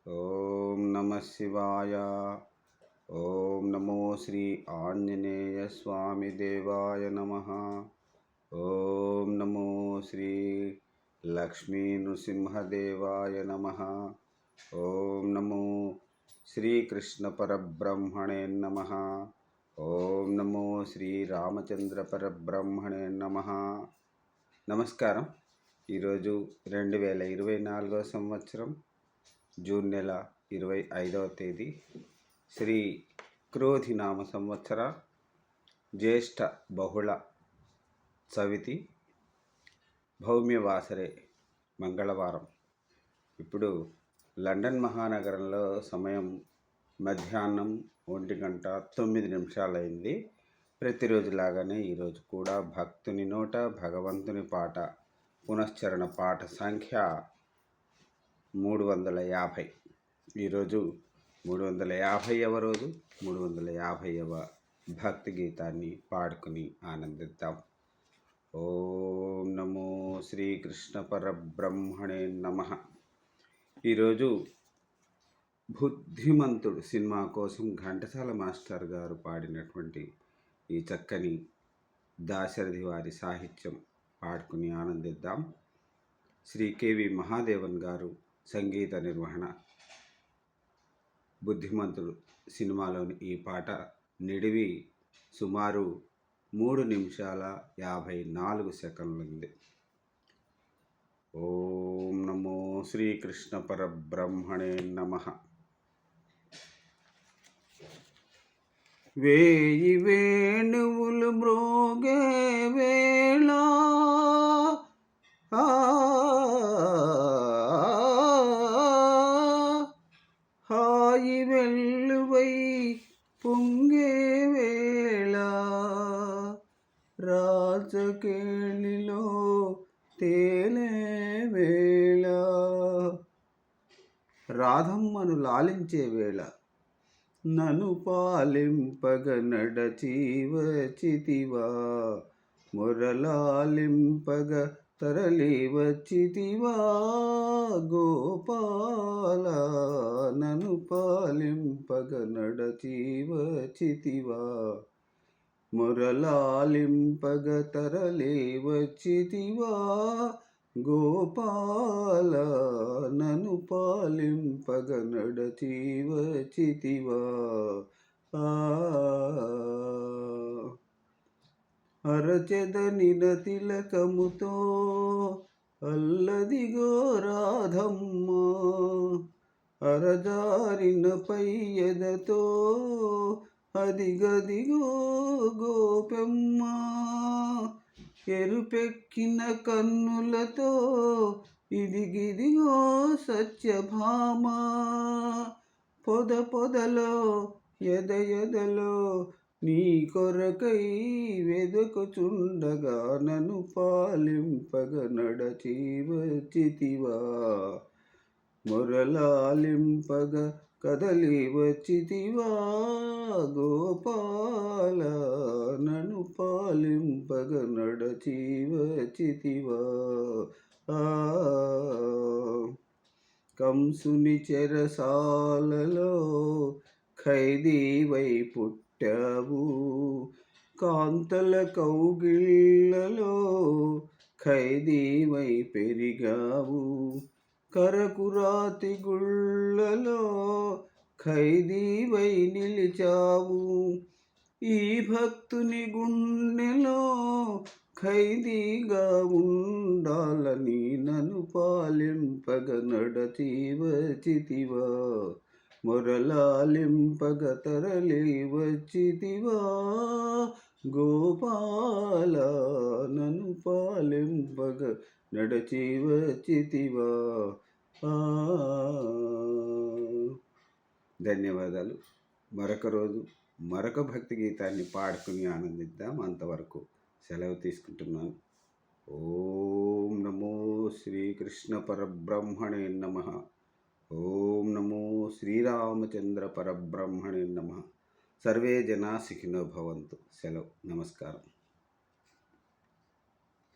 ఓం నమ శివాయ. ఓం నమో శ్రీ ఆంజనేయ స్వామి దేవాయ నమ. ఓం నమో శ్రీ లక్ష్మీ నృసింహదేవాయ నమ. ఓం నమో శ్రీకృష్ణ పరబ్రహ్మణే నమ. ఓం నమో శ్రీ రామచంద్ర పరబ్రహ్మణే నమ. నమస్కారం. ఈరోజు 2024 సంవత్సరం జూన్ నెల 25వ తేదీ, శ్రీ క్రోధినామ సంవత్సర జ్యేష్ఠ బహుళ చవితి, భౌమ్యవాసరే, మంగళవారం. ఇప్పుడు లండన్ మహానగరంలో సమయం మధ్యాహ్నం 1:09 అయింది. ప్రతిరోజులాగానే ఈరోజు కూడా భక్తుని నోట భగవంతుని పాట, పునశ్చరణ పాట సంఖ్య 350. ఈరోజు 350వ రోజు, 350వ భక్తి గీతాన్ని పాడుకుని ఆనందిద్దాం. ఓం నమో శ్రీకృష్ణ పరబ్రహ్మణే నమ. ఈరోజు బుద్ధిమంతుడు సినిమా కోసం ఘంటసాల మాస్టర్ గారు పాడినటువంటి ఈ చక్కని దాశరథి వారి సాహిత్యం పాడుకుని ఆనందిద్దాం. శ్రీ కెవి మహాదేవన్ గారు సంగీత నిర్వహణ. బుద్ధిమంతుడు సినిమాలోని ఈ పాట నిడివి సుమారు 3 నిమిషాల 54 సెకండ్లుంది. ఓం నమో శ్రీకృష్ణ పరబ్రహ్మణే నమః. వేయి వేణువులు మ్రోగే వేళ, హాయి వెల్లువై పొంగే వేళ, రాజకేళిలో తేలే వేళ, రాధమ్మను లాలించే వేళ, నను పాలింపగ నడచి వచ్చితివా, మురళాలింపగ తరలి వచ్చితివా, గోపాల నను పాలింపగ నడచి వచ్చితివా, మురళాలింపగ తరలి వచ్చితివా, గోపాల నను పాలింపగ నడచి వచ్చితివా. అరచెదనిన తిలకముతో అల్లదిగో రాధమ్మ, అరజారిన పయ్యదతో అదిగదిగో గోపెమ్మ, ఎరుపెక్కిన కన్నులతో ఇదిగిదిగో సత్యభామ, పొద పొదలో ఎద ఎదలో నీ కొరకై వెదకుచుండగా, నన్ను పాలింపగ నడచి వచ్చితివా, మురళాలింపగ కదలి వచ్చితివా, గోపాల నన్ను పాలింపగ నడచి వచ్చితివా. కంసుని చెరసాలలో ఖైదీవై పుట్టావు, కాంతల కౌగిళ్ళలో ఖైదీవై పెరిగావు, కరకురాతి గుళ్ళలో ఖైదీవై నిలిచావు, ఈ భక్తుని గుండెలో ఖైదీగా ఉండాలని నన్ను పాలింపగ నడచి వచ్చితివా, మురళాలింపగ తరలి వచ్చితివా, గోపాల నన్ను పాలింపగ నడచి వచ్చితివా. ధన్యవాదాలు. మరొక రోజు మరొక భక్తి గీతాన్ని పాడుకుని ఆనందిద్దాం. అంతవరకు సెలవు తీసుకుంటున్నాను. ఓం నమో శ్రీకృష్ణ పరబ్రహ్మణే నమః. ఓం నమో శ్రీరామచంద్ర పరబ్రహ్మణే నమః. సర్వే జనా సుఖినో భవంతు. సెలవు. నమస్కారం.